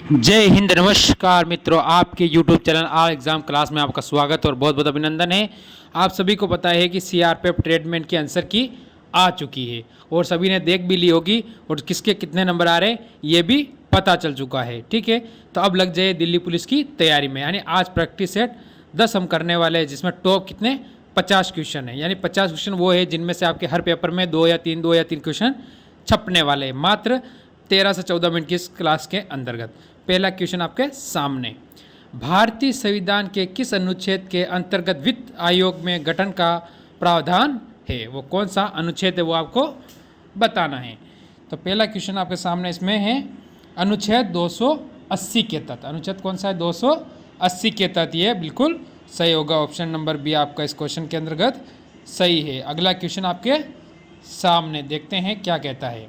जय हिंद, नमस्कार मित्रों। आपके YouTube चैनल आल एग्जाम क्लास में आपका स्वागत और बहुत बहुत अभिनंदन है। आप सभी को पता है कि सीआरपीएफ ट्रेडमेंट की आंसर की आ चुकी है और सभी ने देख भी ली होगी और किसके कितने नंबर आ रहे हैं ये भी पता चल चुका है। ठीक है, तो अब लग जाइए दिल्ली पुलिस की तैयारी में। यानी आज प्रैक्टिस सेट 10 हम करने वाले हैं, जिसमें टॉप कितने 50 क्वेश्चन है। यानी 50 क्वेश्चन वो है जिनमें से आपके हर पेपर में 2 या 3 क्वेश्चन छपने वाले हैं, मात्र 13 से 14 मिनट की इस क्लास के अंतर्गत। पहला क्वेश्चन आपके सामने, भारतीय संविधान के किस अनुच्छेद के अंतर्गत वित्त आयोग में गठन का प्रावधान है? वो कौन सा अनुच्छेद है वो आपको बताना है। तो पहला क्वेश्चन आपके सामने इसमें है अनुच्छेद 280 के तहत। अनुच्छेद कौन सा है? 280 के तहत। ये बिल्कुल सही होगा। ऑप्शन नंबर बी आपका इस क्वेश्चन के अंतर्गत सही है। अगला क्वेश्चन आपके सामने देखते हैं क्या कहता है।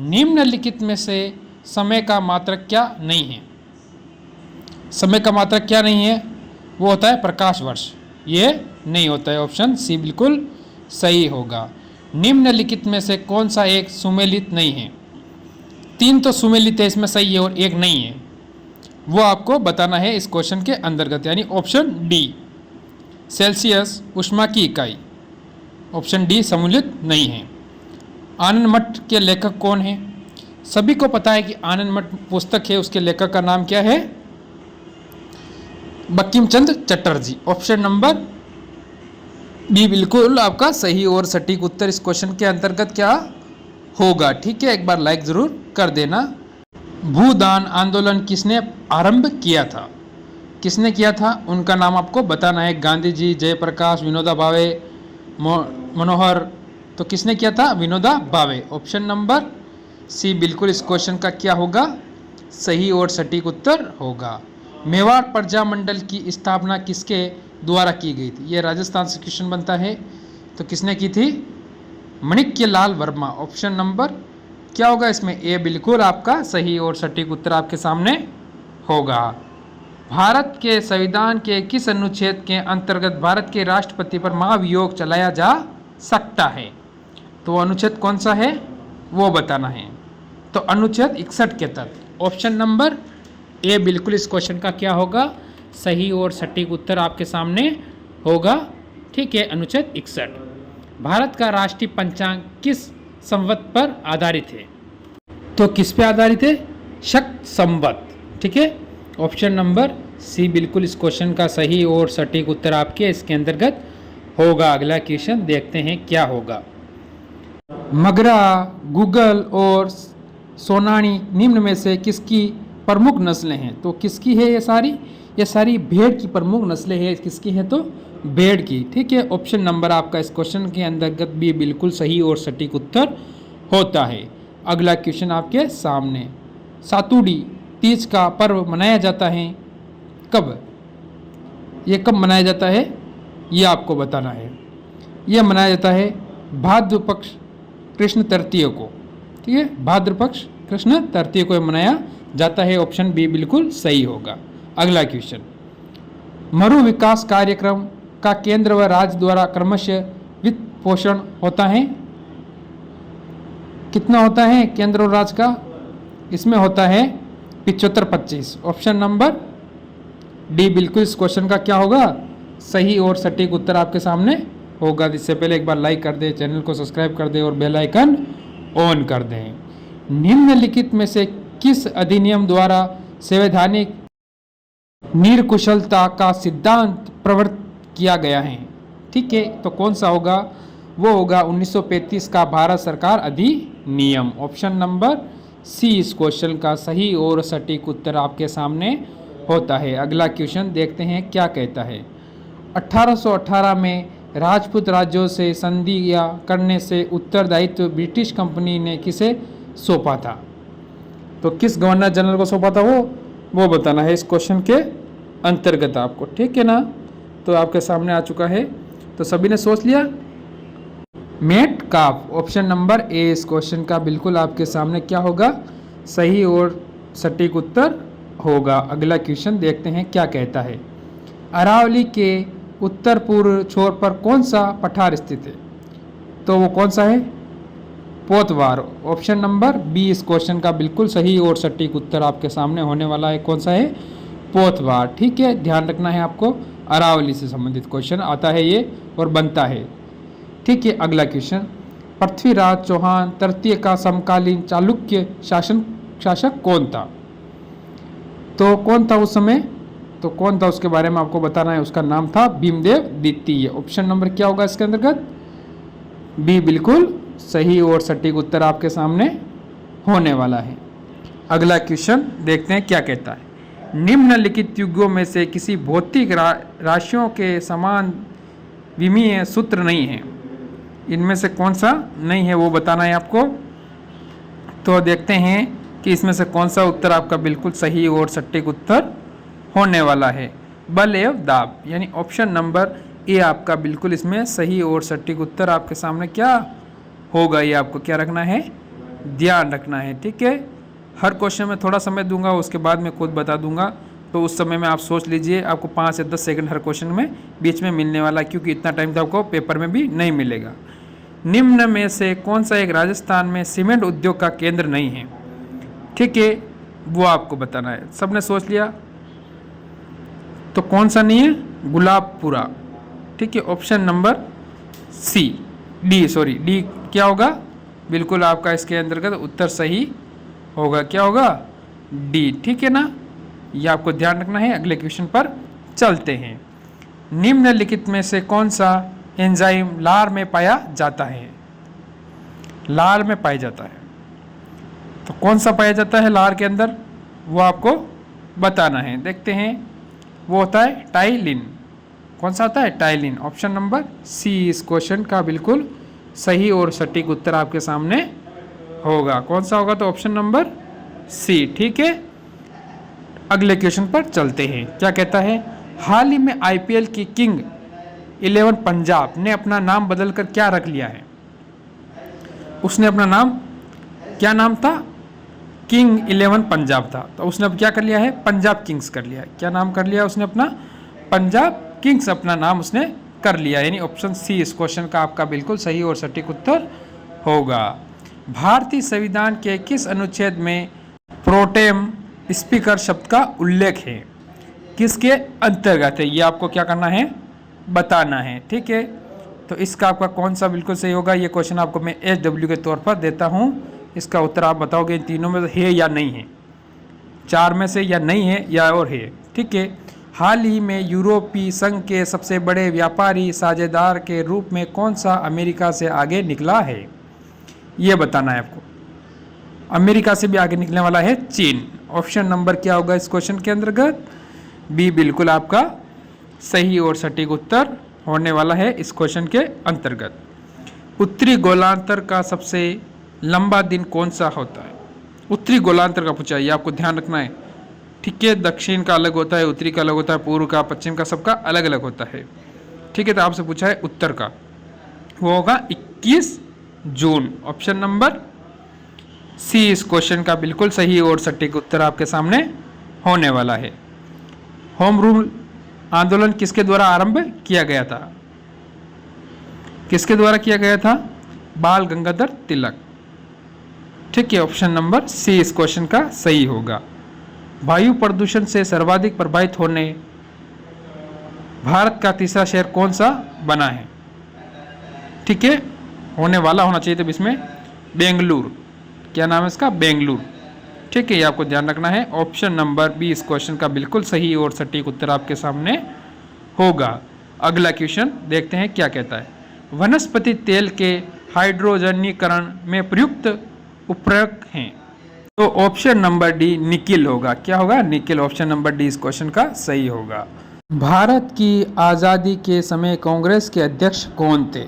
निम्नलिखित में से समय का मात्रक क्या नहीं है? समय का मात्रक क्या नहीं है? वो होता है प्रकाश वर्ष। ये नहीं होता है। ऑप्शन सी बिल्कुल सही होगा। निम्नलिखित में से कौन सा एक सुमेलित नहीं है? 3 तो सुमेलित है, इसमें सही है और एक नहीं है। वो आपको बताना है इस क्वेश्चन के अंतर्गत। यानी ऑप्शन डी सेल्सियस ऊष्मा की इकाई। ऑप्शन डी सम्मिलित नहीं है। आनंद मठ के लेखक कौन है? सभी को पता है कि आनंद मठ पुस्तक है, उसके लेखक का नाम क्या है? Bankim Chandra Chatterjee. Option number B बिल्कुल आपका सही और सटीक उत्तर इस क्वेश्चन के अंतर्गत क्या होगा। ठीक है, एक बार लाइक जरूर कर देना। भूदान आंदोलन किसने आरंभ किया था? किसने किया था उनका नाम आपको बताना है। गांधी जी, जयप्रकाश, विनोबा भावे, मनोहर। तो किसने किया था? Vinoba Bhave. Option number C बिल्कुल इस क्वेश्चन का क्या होगा? सही और सटीक उत्तर होगा। मेवाड़ प्रजामंडल की स्थापना किसके द्वारा की गई थी? ये राजस्थान से क्वेश्चन बनता है। तो किसने की थी? माणिक्यलाल वर्मा। ऑप्शन नंबर क्या होगा इसमें? ए बिल्कुल आपका सही और सटीक उत्तर आपके सामने होगा। भारत के संविधान के किस अनुच्छेद के अंतर्गत भारत के राष्ट्रपति पर महाभियोग चलाया जा सकता है? तो अनुच्छेद कौन सा है वो बताना है। तो अनुच्छेद 61 के तहत। ऑप्शन नंबर ए बिल्कुल इस क्वेश्चन का क्या होगा? सही और सटीक उत्तर आपके सामने होगा। ठीक है, अनुच्छेद 61। भारत का राष्ट्रीय पंचांग किस संवत पर आधारित है? तो किस पे आधारित है? शक संवत। ठीक है, ऑप्शन नंबर सी बिल्कुल इस क्वेश्चन का सही और सटीक उत्तर आपके इसके अंतर्गत होगा। अगला क्वेश्चन देखते हैं क्या होगा। मगरा, गुगल और सोनानी निम्न में से किसकी प्रमुख नस्लें हैं? तो किसकी है ये सारी? ये सारी भेड़ की प्रमुख नस्लें हैं। किसकी है? तो भेड़ की। ठीक है, ऑप्शन नंबर आपका इस क्वेश्चन के अंतर्गत भी बिल्कुल सही और सटीक उत्तर होता है। अगला क्वेश्चन आपके सामने, सातुड़ी तीज का पर्व मनाया जाता है कब? ये कब मनाया जाता है ये आपको बताना है। यह मनाया जाता है भाद्र पक्ष कृष्ण तृतीय को। ठीक है, भाद्र पक्ष कृष्ण तृतीय को मनाया जाता है। ऑप्शन बी बिल्कुल सही होगा। अगला क्वेश्चन, मरु विकास कार्यक्रम का केंद्र व राज्य द्वारा क्रमशः वित्त पोषण होता है? कितना होता है केंद्र और राज्य का? इसमें होता है 75-25। ऑप्शन नंबर डी बिल्कुल इस क्वेश्चन का क्या होगा? सही और सटीक उत्तर आपके सामने होगा। इससे पहले एक बार लाइक कर दे, चैनल को सब्सक्राइब कर दे और बेल आइकन ऑन कर दें। निम्नलिखित में से किस अधिनियम द्वारा संवैधानिक निरकुशलता का सिद्धांत प्रवर्तित किया गया है? ठीक है, तो कौन सा होगा? वो होगा 1935 का भारत सरकार अधिनियम। ऑप्शन नंबर सी इस क्वेश्चन का सही और सटीक उत्तर आपके सामने होता है। अगला क्वेश्चन देखते हैं क्या कहता है। 1818 में राजपूत राज्यों से संधियां करने से उत्तरदायित्व ब्रिटिश कंपनी ने किसे सौंपा था? तो किस गवर्नर जनरल को सौंपा था वो बताना है इस क्वेश्चन के अंतर्गत आपको। ठीक है ना, तो आपके सामने आ चुका है। तो सभी ने सोच लिया? मेटकाफ। ऑप्शन नंबर ए इस क्वेश्चन का बिल्कुल आपके सामने क्या होगा? सही और सटीक उत्तर होगा। अगला क्वेश्चन देखते हैं क्या कहता है। अरावली के उत्तर पूर्व छोर पर कौन सा पठार स्थित है? तो वो कौन सा है? पोतवार। ऑप्शन नंबर बी इस क्वेश्चन का बिल्कुल सही और सटीक उत्तर आपके सामने होने वाला है। कौन सा है? पोतवार। ठीक है, ध्यान रखना है आपको, अरावली से संबंधित क्वेश्चन आता है ये और बनता है। ठीक है, अगला क्वेश्चन, पृथ्वीराज चौहान तृतीय का समकालीन चालुक्य शासक कौन था? तो कौन था उस समय? तो कौन था उसके बारे में आपको बताना है। उसका नाम था भीमदेव द्वितीय। ऑप्शन नंबर क्या होगा इसके अंतर्गत? बी बिल्कुल सही और सटीक उत्तर आपके सामने होने वाला है। अगला क्वेश्चन देखते हैं क्या कहता है। निम्नलिखित युगों में से किसी भौतिक राशियों के समान विमीय सूत्र नहीं है। इनमें से कौन सा नहीं है वो बताना है आपको। तो देखते हैं कि इसमें से कौन सा उत्तर आपका बिल्कुल सही और सटीक उत्तर होने वाला है। बल एवं दाब, यानी ऑप्शन नंबर ए आपका बिल्कुल इसमें सही और सटीक उत्तर आपके सामने क्या होगा, ये आपको क्या रखना है, ध्यान रखना है। ठीक है, हर क्वेश्चन में थोड़ा समय दूंगा, उसके बाद मैं खुद बता दूंगा, तो उस समय में आप सोच लीजिए। आपको 5 से 10 सेकंड हर क्वेश्चन में बीच में मिलने वाला, क्योंकि इतना टाइम तो आपको पेपर में भी नहीं मिलेगा। निम्न में से कौन सा एक राजस्थान में सीमेंट उद्योग का केंद्र नहीं है? ठीक है, वो आपको बताना है। सबने सोच लिया, तो कौन सा नहीं है? गुलाबपुरा। ठीक है, ऑप्शन नंबर डी क्या होगा? बिल्कुल आपका इसके अंतर्गत उत्तर सही होगा। क्या होगा? डी। ठीक है ना, ये आपको ध्यान रखना है। अगले क्वेश्चन पर चलते हैं। निम्नलिखित में से कौन सा एंजाइम लार में पाया जाता है? लार में पाया जाता है, तो कौन सा पाया जाता है लार के अंदर, वो आपको बताना है। देखते हैं, वो होता है टाइलिन। कौन सा होता है? टाइलिन। ऑप्शन नंबर सी इस क्वेश्चन का बिल्कुल सही और सटीक उत्तर आपके सामने होगा। कौन सा होगा? तो ऑप्शन नंबर सी। ठीक है, अगले क्वेश्चन पर चलते हैं। क्या कहता है? हाल ही में आईपीएल की किंग 11 पंजाब ने अपना नाम बदलकर क्या रख लिया है? उसने अपना नाम, क्या नाम था? किंग 11 पंजाब था, तो उसने अब क्या कर लिया है? पंजाब किंग्स कर लिया है। क्या नाम कर लिया उसने अपना? पंजाब किंग्स अपना नाम उसने कर लिया, यानी ऑप्शन सी इस क्वेश्चन का आपका बिल्कुल सही और सटीक उत्तर होगा। भारतीय संविधान के किस अनुच्छेद में प्रोटेम स्पीकर शब्द का उल्लेख है? किसके अंतर्गत है, ये आपको क्या करना है, बताना है। ठीक है, तो इसका आपका कौन सा बिल्कुल सही होगा? ये क्वेश्चन आपको मैं SW के तौर पर देता हूँ। इसका उत्तर आप बताओगे इन तीनों में है या नहीं है, 4 में से या नहीं है या और है। ठीक है, हाल ही में यूरोपीय संघ के सबसे बड़े व्यापारी साझेदार के रूप में कौन सा अमेरिका से आगे निकला है? ये बताना है आपको। अमेरिका से भी आगे निकलने वाला है चीन। ऑप्शन नंबर क्या होगा इस क्वेश्चन के अंतर्गत? बी बिल्कुल आपका सही और सटीक उत्तर होने वाला है इस क्वेश्चन के अंतर्गत। उत्तरी गोलार्ध का सबसे लंबा दिन कौन सा होता है? उत्तरी गोलार्ध का पूछा है, ये आपको ध्यान रखना है। ठीक है, दक्षिण का अलग होता है, उत्तरी का अलग होता है, पूर्व का, पश्चिम का, सबका अलग अलग होता है। ठीक है, तो आपसे पूछा है उत्तर का, वो होगा 21 जून। ऑप्शन नंबर सी इस क्वेश्चन का बिल्कुल सही और सटीक उत्तर आपके सामने होने वाला है। होम रूल आंदोलन किसके द्वारा आरंभ किया गया था? किसके द्वारा किया गया था? बाल गंगाधर तिलक। ठीक है, ऑप्शन नंबर सी इस क्वेश्चन का सही होगा। वायु प्रदूषण से सर्वाधिक प्रभावित होने भारत का तीसरा शहर कौन सा बना है? ठीक है, होने वाला होना चाहिए, तो इसमें बेंगलुरु। क्या नाम है इसका? बेंगलुरु। ठीक है, ये आपको ध्यान रखना है। ऑप्शन नंबर बी इस क्वेश्चन का बिल्कुल सही और सटीक उत्तर आपके सामने होगा। अगला क्वेश्चन देखते हैं क्या कहता है। वनस्पति तेल के हाइड्रोजनीकरण में प्रयुक्त उपकरण हैं, तो ऑप्शन नंबर डी निकिल होगा। क्या होगा? निकिल। ऑप्शन नंबर डी इस क्वेश्चन का सही होगा। भारत की आज़ादी के समय कांग्रेस के अध्यक्ष कौन थे?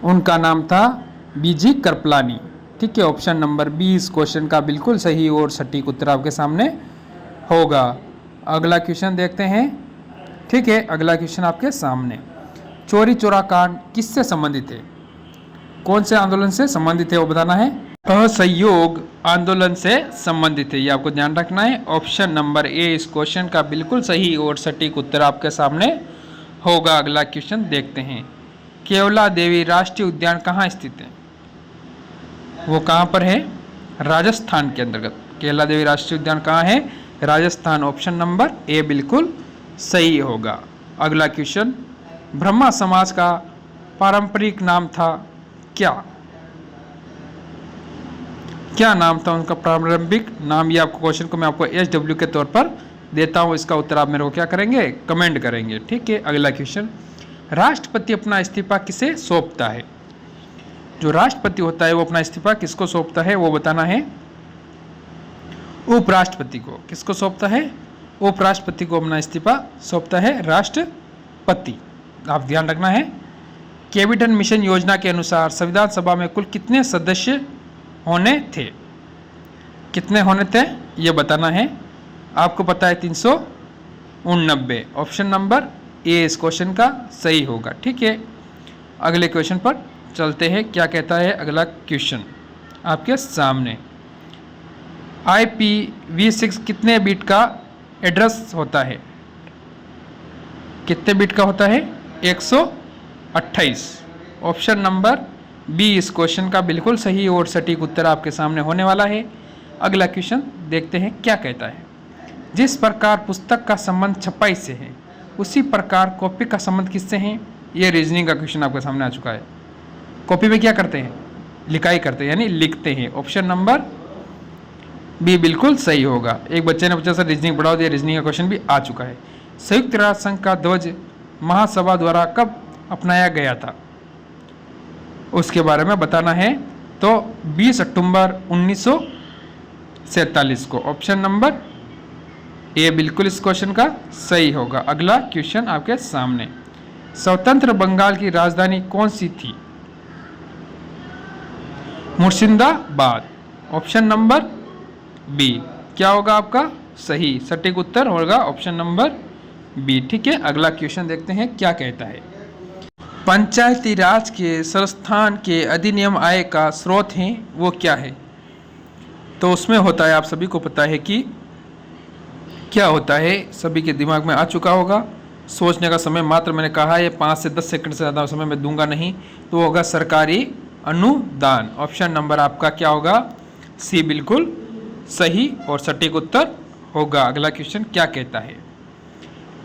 उनका नाम था बीजी कृपलानी। ठीक है, ऑप्शन नंबर बी इस क्वेश्चन का बिल्कुल सही और सटीक उत्तर आपके सामने होगा। अगला क्वेश्चन देखते हैं। ठीक है, अगला क्वेश्चन आपके सामने, चौरी चौरा कांड किससे संबंधित है? कौन से आंदोलन से संबंधित है वो बताना है। असहयोग आंदोलन से संबंधित है, ये आपको ध्यान रखना है। ऑप्शन नंबर ए इस क्वेश्चन का बिल्कुल सही और सटीक उत्तर आपके सामने होगा। अगला क्वेश्चन देखते हैं। केवला देवी राष्ट्रीय उद्यान कहाँ स्थित है? वो कहाँ पर है? राजस्थान के अंतर्गत। केला देवी राष्ट्रीय उद्यान कहाँ है? राजस्थान। ऑप्शन नंबर ए बिल्कुल सही होगा। अगला क्वेश्चन, ब्रह्मा समाज का पारंपरिक नाम था क्या? क्या नाम था उनका प्रारंभिक नाम? ये आपको क्वेश्चन को मैं आपको SW के तौर पर देता हूँ, इसका उत्तर आप मेरे को क्या करेंगे? कमेंट करेंगे। ठीक है, अगला क्वेश्चन, राष्ट्रपति अपना इस्तीफा किसे सौंपता है? जो राष्ट्रपति होता है वो अपना इस्तीफा किसको सौंपता है वो बताना है। उपराष्ट्रपति को। किसको सौंपता है? उपराष्ट्रपति को अपना इस्तीफा सौंपता है राष्ट्रपति। आप ध्यान रखना है। कैबिनेट मिशन योजना के अनुसार संविधान सभा में कुल कितने सदस्य होने थे? कितने होने थे ये बताना है। आपको पता है 389। ऑप्शन नंबर ए इस क्वेश्चन का सही होगा। ठीक है, अगले क्वेश्चन पर चलते हैं। क्या कहता है अगला क्वेश्चन आपके सामने? IPv6 कितने बिट का एड्रेस होता है? कितने बिट का होता है? 128। ऑप्शन नंबर बी इस क्वेश्चन का बिल्कुल सही और सटीक उत्तर आपके सामने होने वाला है। अगला क्वेश्चन देखते हैं क्या कहता है। जिस प्रकार पुस्तक का संबंध छपाई से है उसी प्रकार कॉपी का संबंध किससे है? ये रीजनिंग का क्वेश्चन आपके सामने आ चुका है। कॉपी में क्या करते हैं? लिखाई करते हैं, यानी लिखते हैं। ऑप्शन नंबर बी बिल्कुल सही होगा। एक बच्चे ने पूछा सर रीजनिंग पढ़ाओ, दिया रीजनिंग का क्वेश्चन भी आ चुका है। संयुक्त राष्ट्र संघ का ध्वज महासभा द्वारा कब अपनाया गया था? उसके बारे में बताना है। तो 20 अक्टूबर 1947 को। ऑप्शन नंबर ए बिल्कुल इस क्वेश्चन का सही होगा। अगला क्वेश्चन आपके सामने, स्वतंत्र बंगाल की राजधानी कौन सी थी? मुर्शिदाबाद। ऑप्शन नंबर बी क्या होगा आपका सही सटीक उत्तर होगा? Option number B. ठीक है, अगला क्वेश्चन देखते हैं क्या कहता है। पंचायती राज के संस्थान के अधिनियम आय का स्रोत है वो क्या है? तो उसमें होता है, आप सभी को पता है कि क्या होता है, सभी के दिमाग में आ चुका होगा। सोचने का समय मात्र मैंने कहा है 5 से 10 सेकंड से ज़्यादा समय मैं दूंगा नहीं। तो होगा सरकारी अनुदान। ऑप्शन नंबर आपका क्या होगा? सी बिल्कुल सही और सटीक उत्तर होगा। अगला क्वेश्चन क्या कहता है।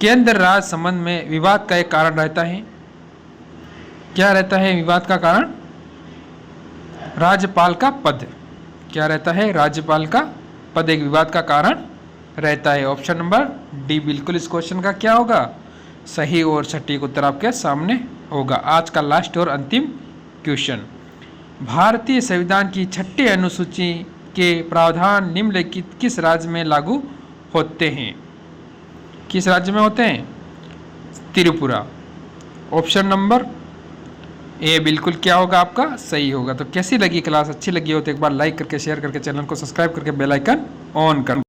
केंद्र राज्य संबंध में विवाद का एक कारण रहता है। क्या रहता है विवाद का कारण? राज्यपाल का पद। क्या रहता है? राज्यपाल का पद एक विवाद का कारण रहता है। ऑप्शन नंबर डी बिल्कुल इस क्वेश्चन का क्या होगा? सही और सटीक उत्तर आपके सामने होगा। आज का लास्ट और अंतिम क्वेश्चन, भारतीय संविधान की 6ठी अनुसूची के प्रावधान निम्नलिखित किस राज्य में लागू होते हैं? किस राज्य में होते हैं? त्रिपुरा। ऑप्शन नंबर ए बिल्कुल क्या होगा आपका सही होगा। तो कैसी लगी क्लास? अच्छी लगी हो तो एक बार लाइक करके शेयर करके चैनल को सब्सक्राइब करके बेल आइकन ऑन कर